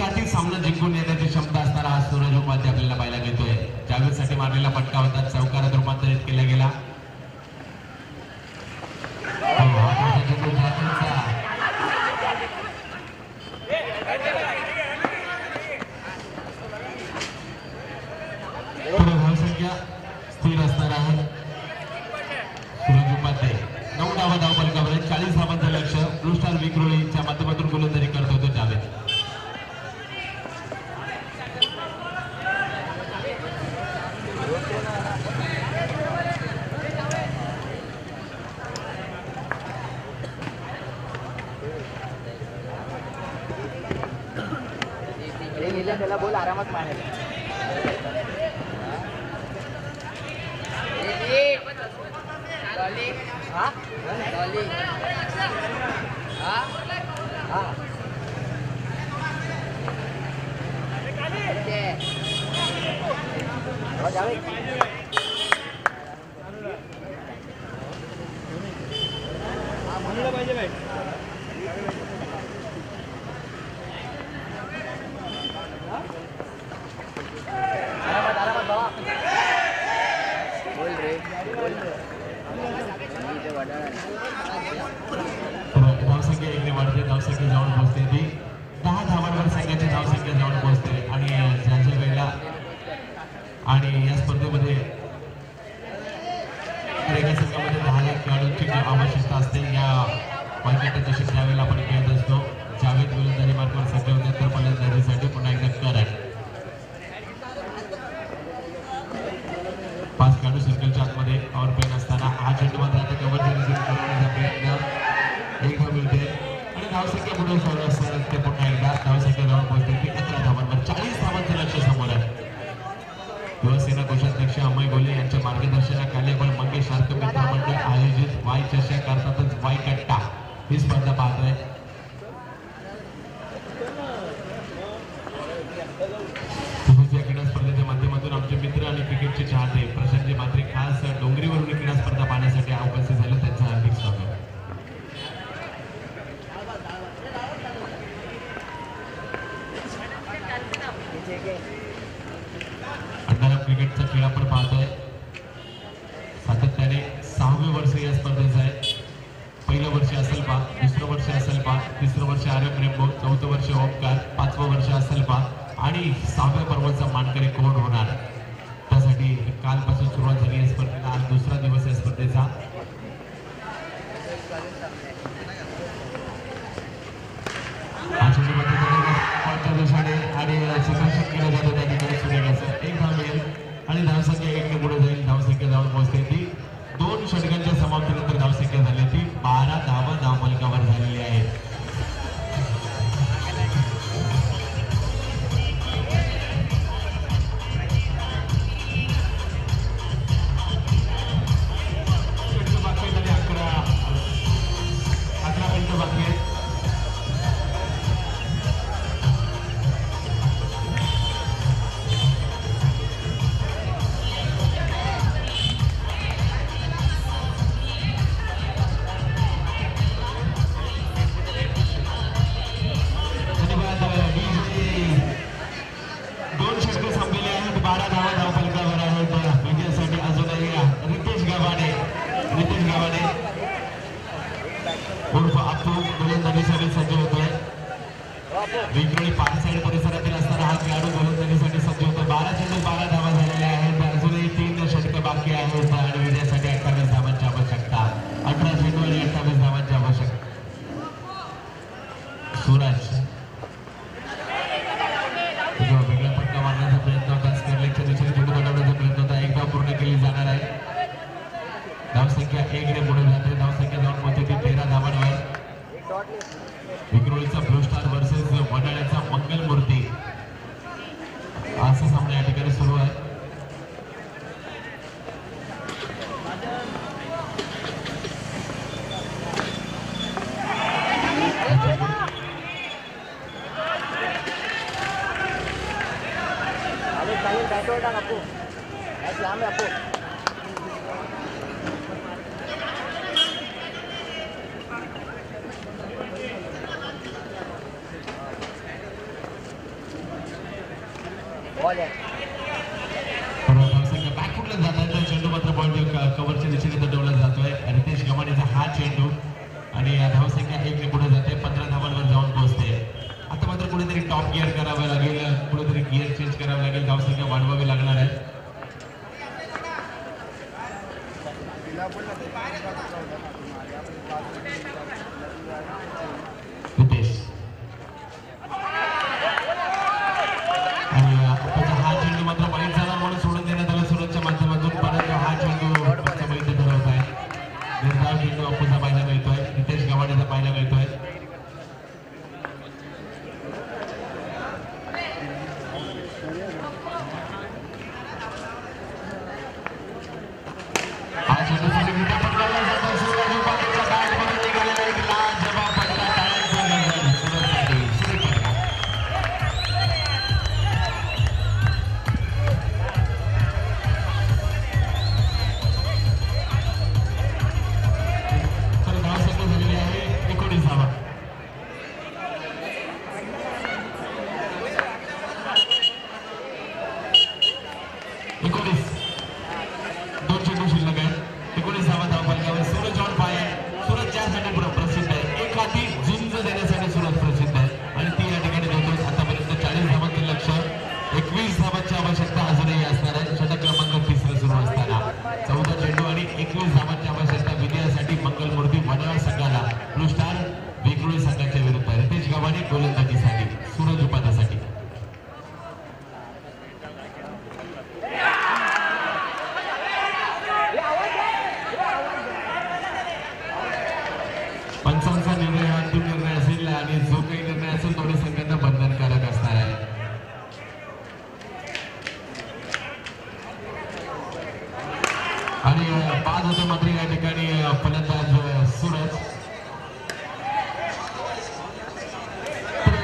हाती सामना जिंकून येण्याची क्षमता असणारा हा सूरज उपाध्याय आपल्याला पाहायला मिळतोय. जावेदसाठी मारलेला फटका होता चौकारात रूपांतरित केला गेला. धावसंख्या स्थिर असणार आहे. सूरज उपाध्याय 9 धावा धावफलकावर 40 धावांचं लक्ष ब्लू स्टार विक्रोळीच्या माध्यमातून गोलंदाजी करत होतो जावेद. त्याला बोल आरामात मारायला. म्हणलं पाहिजे भाई. धावसंख्या एकने वाढते. धावसंख्या जाऊन पोहोचते ती 10 धावांवर संघाची धावसंख्या जाऊन पोहोचते आणि ज्याच्या वेळेला आणि या स्पर्धेमध्ये एका संघामध्ये 10 खेळाडूंची आवश्यकता असते. या वाईट तशी त्यावेळेला आपण खेळत असतो. जावेद गोलंदाजी मार्गावर सज्ज होते तर फलंदाजीसाठी पुन्हा एकदा करण. 5 खेळाडू सर्कलच्या आतमध्ये पॉवर प्ले असताना हा चेंडू मात्र आता कव्हर करण्याचा प्रयत्न. एक धाव मिळते आणि धावसंख्या पुढे चालू असताना ते पुन्हा एकदा धावसंख्या जाऊन पोहोचते ती 11 धावांवर 40 धावांचं लक्ष समोर आहे. युवासेना कोषाध्यक्ष अमय गोले यांच्या मार्गदर्शनाखाली आपण मंगेश शार्क मित्रमंडळ आयोजित वाय चषक अर्थातच वाय कट्टा ही स्पर्धा पाहतोय. तसेच या क्रीडा स्पर्धेच्या माध्यमातून आमचे मित्र आणि क्रिकेटचे चाहते प्रशांतजी मात्रे खास डोंगरीवरून क्रीडा स्पर्धा पाहण्यासाठी उपस्थित झाले. त्यांचं हार्दिक स्वागत. अंधारा क्रिकेटचा खेळ आपण पाहतोय. सातत्याने 6वे वर्ष या स्पर्धेचं आहे. पहिलं वर्ष असेल पा, दुसरं वर्ष असेल पा, तिसरं वर्ष आरएम रेम्बो, 4थं वर्ष ओमकार, 5वं वर्ष असेल पा आणि 6व्या पर्वाचा मानकरी कोण होणार त्यासाठी कालपासून सुरुवात झाली या स्पर्धेला. आज दुसरा दिवस या स्पर्धेचा. दिशेने आणि संघर्षण केलं जातं त्या ठिकाणी सूर्यकाचं एक धाव मिळेल आणि धावसंख्या 1 ने पुढे जाईल. धावसंख्या जाऊन पोहोचते ती 2 षटकांच्या समाप्तीनंतर धावसंख्या झाली ती 12 धावा धावफलकावर झालेली आहे. विक्रोळी पारसाड परिसरातील असणारा हा खेळाडू गोलंदाजीसाठी सज्ज होतो. 12 चेंडू 12 धावा झालेल्या आहेत. अजूनही 3 षटकं बाकी आहेत आणि विजयासाठी 28 धावांची आवश्यकता. 18 चेंडू आणि 28 धावांची आवश्यकता. सूरज वेगळा फटका मारण्याचा प्रयत्न होता. स्करलेगच्या दिशेने चेंडू पाठवण्याचा प्रयत्न होता. एक धाव पूर्ण केली जाणार आहे. धावसंख्या 1 ने पुढे जाते. धावसंख्या जाऊन पोहोचते ती 13 धावांवर. विक्रोळीचा ब्लू स्टार वर्सेस वडाळ्याचा मंगलमूर्ती असा सामना या ठिकाणी सुरू आहे. बॉल आहे. बॅकफुटला जात आहे तर चेंडू मात्र बॉल कव्हरच्या दिशेने दडवला जातोय. रितेश गव्हाणेचा हा चेंडू आणि धावसंख्या 1 ने पुढे जाते, 15 धावांवर जाऊन पोहोचते. आता मात्र कुठेतरी टॉप गिअर करावं लागेल, कुठेतरी गिअर चेंज करावं लागेल, धावसंख्या वाढवावी लागणार आहे. रितेश आणि हा चेंडू मात्र वाईट झाला म्हणून सोडून देण्यात आला सुरतच्या माध्यमातून, परंतु हा चेंडू बैठे ठरवत आहे. निर्धाव चेंडू अप्पूचा पाहायला मिळतोय, रितेश गव्हाणेचा पाहायला मिळतोय. हा चेंडू गोलंदाजीसाठी सूरज उपाध्यासाठी. पंचांचा निर्णय हा अंतिम निर्णय असेल आणि जो काही निर्णय असेल दोन्ही संघांना बंधनकारक असणार आहे. आणि बाद होते मात्र या ठिकाणी फलंदाज सूरज.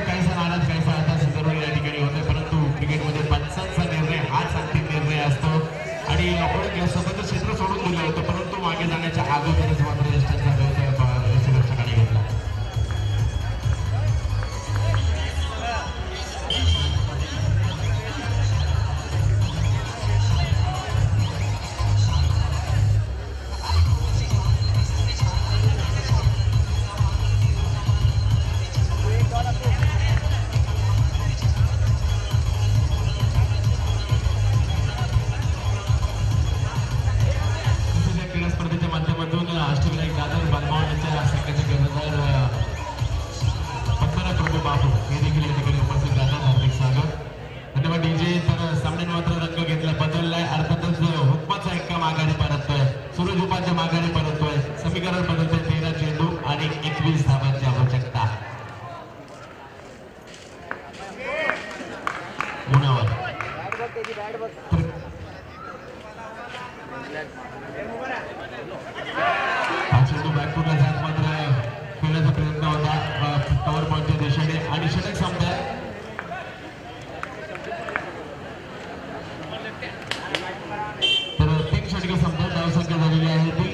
काहीसा नाराज काहीसा आता संदर्भ या ठिकाणी होते, परंतु क्रिकेटमध्ये पंचांचा निर्णय हाच अंतिम निर्णय असतो. आणि आपण स्वतःचं क्षेत्र सोडून दिलं होतं, परंतु मागे जाण्याच्या अगोदरच मात्र यष्टांचा व्यवसाय सुरक्षाकडे घेतला. स्पर्धेच्या माध्यमातून अष्टविनायक दादर बालभवनाच्या संघाचे कर्णधार पद्मनाभ प्रभू बाबू हे देखील या ठिकाणी उपस्थित राहतात. हार्दिक स्वागत. धन्यवाद डीजे. तर सामन्याने मात्र रंग घेतला बदललाय, अर्थातच हुकमाचा एक्का माघारी परततोय, सूरज उपाध्याय माघारी परततोय, समीकरण बदलतोय. 13 चेंडू आणि 21 धावांची आवश्यकता. गुणावर हा चेंडू बॅकफुटला जात मात्र खेळण्याचा प्रयत्न होता पॉवर पॉईंटच्या दिशेने आणि षटक संपलाय. तर 3 षटकं संपतात. धावसंख्या झालेली आहे ती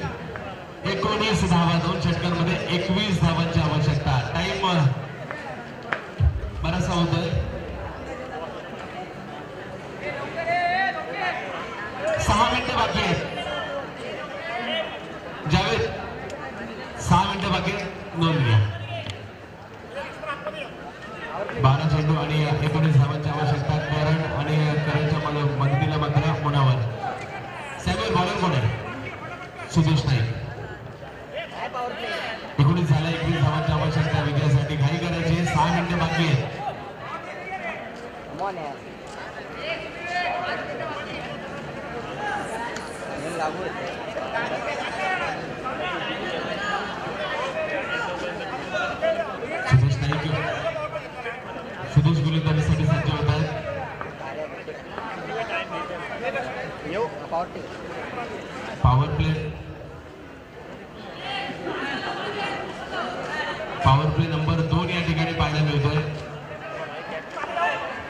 19 धावा. 2 षटकांमध्ये 21 धावांची आवश्यकता. टाइम बराचसा होतोय. 6 मिनिटं बाकी आहेत. जावेद 6 मिनिटं बाकी नोंद घ्या. 12 चेंडू आणि 19 धावांची आवश्यकता. करण आणि करणच्या मदतीला मात्र मुनावर. सॅम्युअल बॉलर कोण आहे? सुदेश नाईक. 19 झाला. 21 धावांची आवश्यकता विजयासाठी. घाई करायची. 6 मिनिटं बाकी आहेत. सुदेश नाईक सुदेश गोलंदाजीसाठी सज्ज होत आहेत. पॉवर प्ले नंबर 2 या ठिकाणी पाहायला मिळतोय.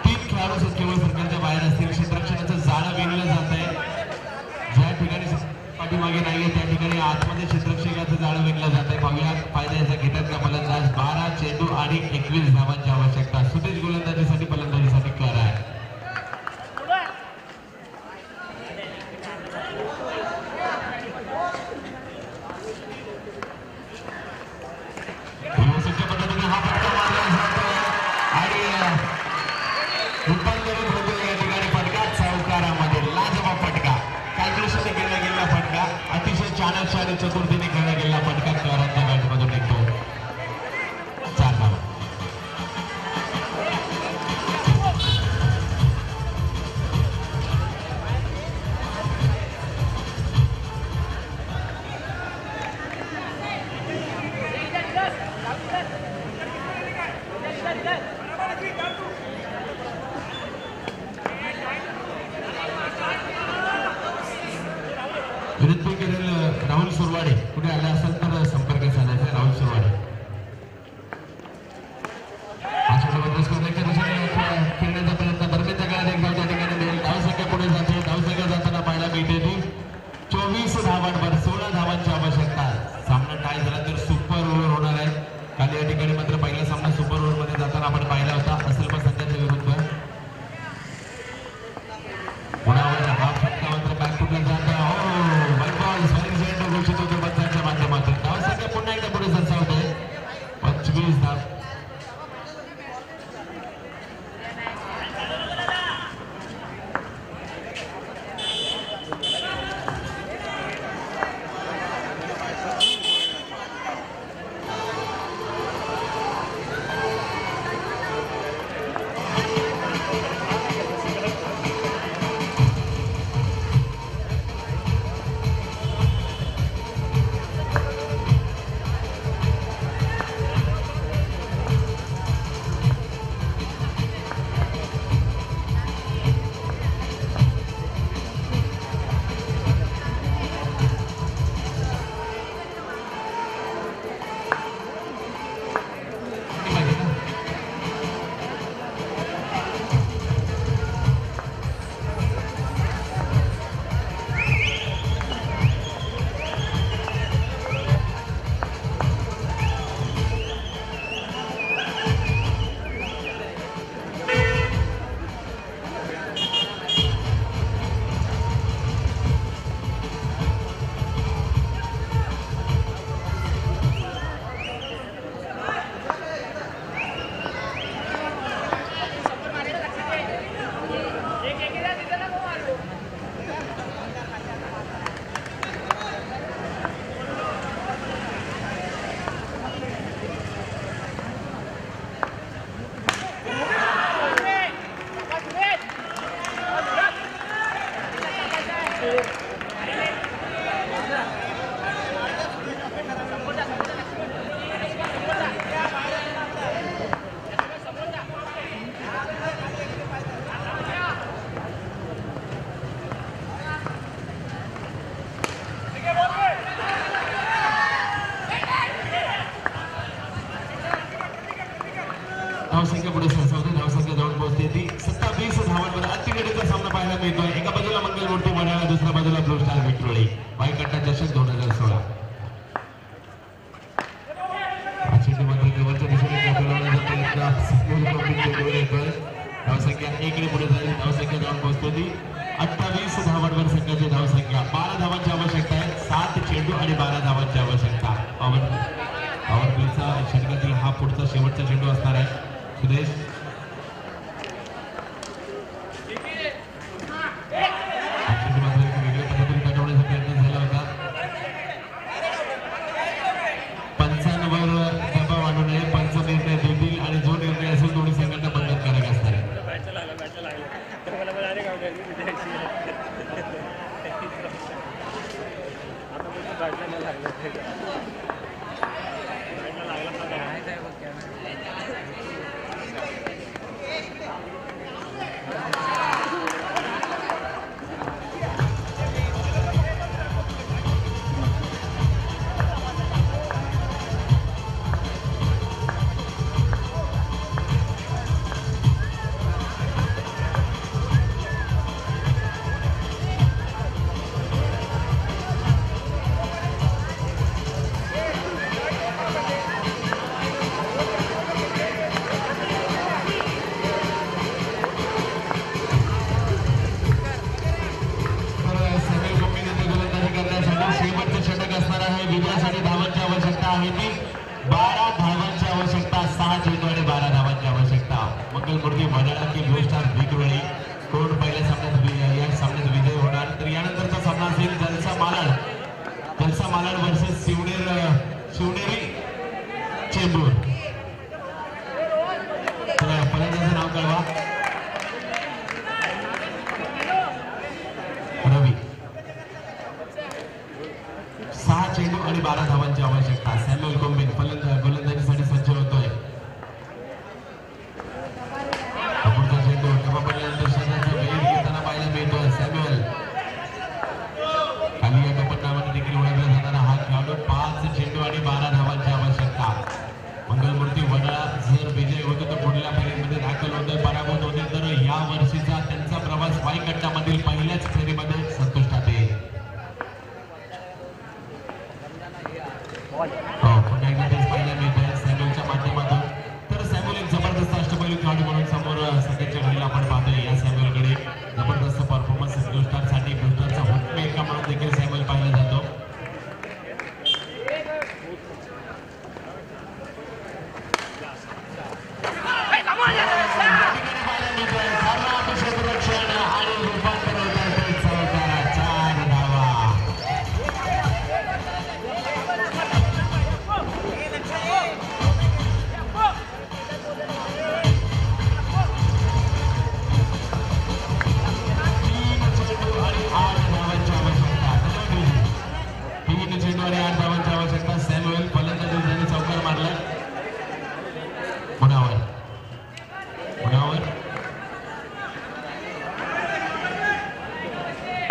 3 खेळाडू केवळ सर्कलच्या बाहेर असतील. क्षेत्ररक्षणाचं जाळं विणलं जात आहे. ज्या ठिकाणी पाठीमागे नाहीये त्या ठिकाणी आतमध्ये क्षेत्ररक्षकाचं जाळं विणलं जात आहे. पाहूया फायदा याचा घेतात का फलंदाज. 12 चेंडू आणि 21 धावांची आवश्यकता. सुदेश गोलंदाजीसाठी फलंदाजीसाठी कर आहे. चाणक्य आणि चतुर्थीने खेळला गेलेला फटका करांच्या बॅटमधून निघतो. 4 धावा. विनंती करेल राहुल सुरवाडे कुठे आला असेल तर संपर्क साधायचा. राहुल सुरवाडे खेळण्याचा प्रयत्न दरम्यानच्या काळात एक धाव त्या ठिकाणी मिळेल. धावसंख्या पुढे जाते. धावसंख्या जाताना पाहायला मिळते ती 24 धावांवर 16 धावांची आवश्यकता. सामना टाय झाला तर सुपर ओव्हर होणार आहे. काल या ठिकाणी मात्र पहिला सामना सुपर ओव्हर मध्ये जाताना आपण पाहिला होता असलपा संघाच्या विरुद्ध. पुण्यावर हा फटका मात्र बॅकफुटला जाता घोषित होतो बंधाच्या माध्यमातून. धावसंख्या पुन्हा एकदा पुढे सरसावते 25 धाव. धावसंख्या पुढे सरसावते. धावसंख्या जाऊन पोहोचते ती 27 धावांवर. अतिगडीचा सामना पाहायला मिळतोय. एका बाजूला मंगलमूर्ती वडाळा, दुसऱ्या बाजूला ब्लू स्टार विक्रोळी. वाईकट्टा चषक 2016. केवळच्या दिशेने धावसंख्या 1 पुढे जाईल. धावसंख्या जाऊन पोहोचते ती 28 धावांवर. संघाची धावसंख्या 12 धावांची आवश्यकता आहे. 7 चेंडू आणि 12 धावांची आवश्यकता. पॉवर प्लेचा षटकातील हा पुढचा शेवटचा चेंडू असणार आहे. सुदेश वेगळ्या पद्धतीने पाठवण्याचा प्रयत्न झाला होता. 55 वर दबाव आणू नये. 5 निर्णय देतील आणि जो निर्णय असेल दोन्ही संघांना बंधनकारक असणार आहे. मंगलमूर्ती वडाळा की ब्लू स्टार विक्रोळी कोण पहिल्या सामन्यात या सामन्यात विजय होणार. तर यानंतरचा सामना असेल जलसा मालाड मालाड वर्सेस शिवनेरी चेंबूर. फलंदाजाचं नाव कळवा. रवी. 6 चेंडू आणि 12 धावांची आवश्यकता. सॅम्युअल कोंबिन गोलंदाजीसाठी सज्ज होतोय. पुढचा चेंडू डबा पडल्यानंतर शरीराचा वेग घेताना पाहायला मिळतोय. सॅम्युअल खाली या टप्पा नावाने देखील ओळखला जाणारा हा खेळाडू. 5 चेंडू आणि 12 धावांची आवश्यकता. मंगलमूर्ती वडाळा जर विजय होतो तर पुढल्या फेरीमध्ये दाखल होतोय. पराभूत होते तर या वर्षीचा त्यांचा प्रवास वाई गटामधील पहिल्याच फेरीमध्ये संपुष्टात येईल. पुन्हा एकदा तेच पाहायला मिळतंय सॅम्युअलच्या माध्यमातून. तर सॅम्युअल एक जबरदस्त अष्टपैलू खेळाडू म्हणून समोर सध्याच्या घडीला आपण पाहतोय. या सॅम्युअलकडे जबरदस्त परफॉर्मन्स ब्लूस्टारसाठी ब्लूस्टारचा हुकमेकर म्हणून देखील सॅम्युअल पाहिला जातो.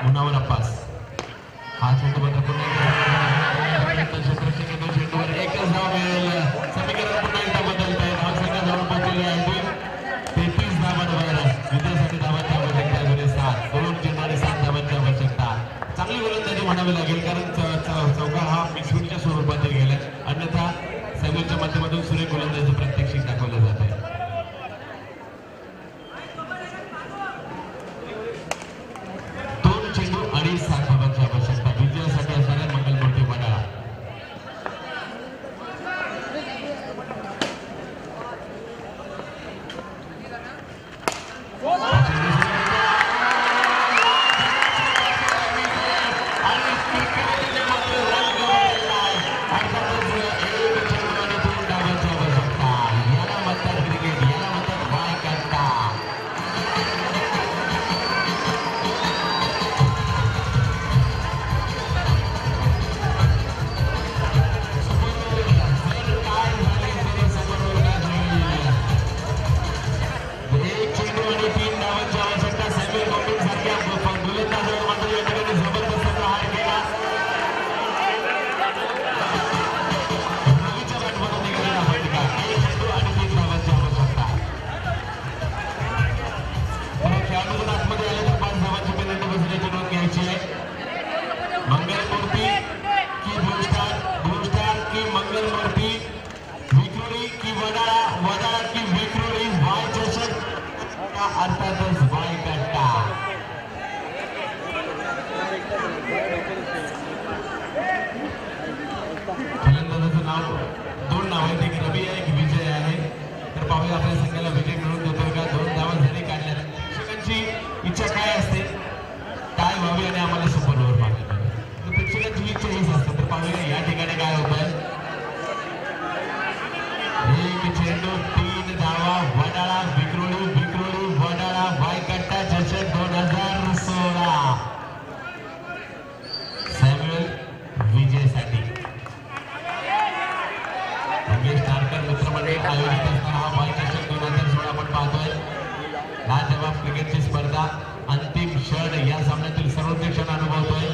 मुनावर अब्बास हा चेंडू बंद पुन्हा चेंडूवर एकच धाव मिळेल. समीकरण पुन्हा एकदा बदलत आहे. धावसंख्या जाऊन पोहोचलेली आहे 33 धावांवर. विजयासाठी धावांची आवश्यकता आहे 7. 2 चेंडू आणि 7 धावांची आवश्यकता. चांगली गोलंदाजी म्हणावी लागेल कारण चौका हा मिक्सविटच्या स्वरूपात गेला. अन्यथा सॅम्युअलच्या माध्यमातून सुरेख गोलंदाजीचं प्रात्यक्षिक दाखवलं जात आहे. आणि 7 धावांची आवश्यकता. विजयासाठी असणाऱ्या मंगलमूर्ती वडाळा. फलंदाजाचं नाव 2 नाव आहेत. एक रवी आहे, एक विजय आहे. तर पाहूया आपल्या संघाला विजय मिळवून देतोय का. 2 धावा जरी काढल्या प्रेक्षकांची इच्छा काय असते, काय व्हावी आणि आम्हाला सुपर ओव्हर मागितलं. तर प्रेक्षकांची इच्छा हीच असते. तर पाहूया या ठिकाणी काय होतंय. एक चेंडू 3 धावा. वडाळा विक्रोळी वडाळा वायकट्टा चषक 2016. सॅम्युअल विजयसाठी मित्रमंडळ आयोजित असणारा हा वाई चषक 2016 आपण पाहतोय. लाजवाब क्रिकेटची स्पर्धा अंतिम क्षण या सामन्यातील सर्वोच्च क्षण अनुभवतोय.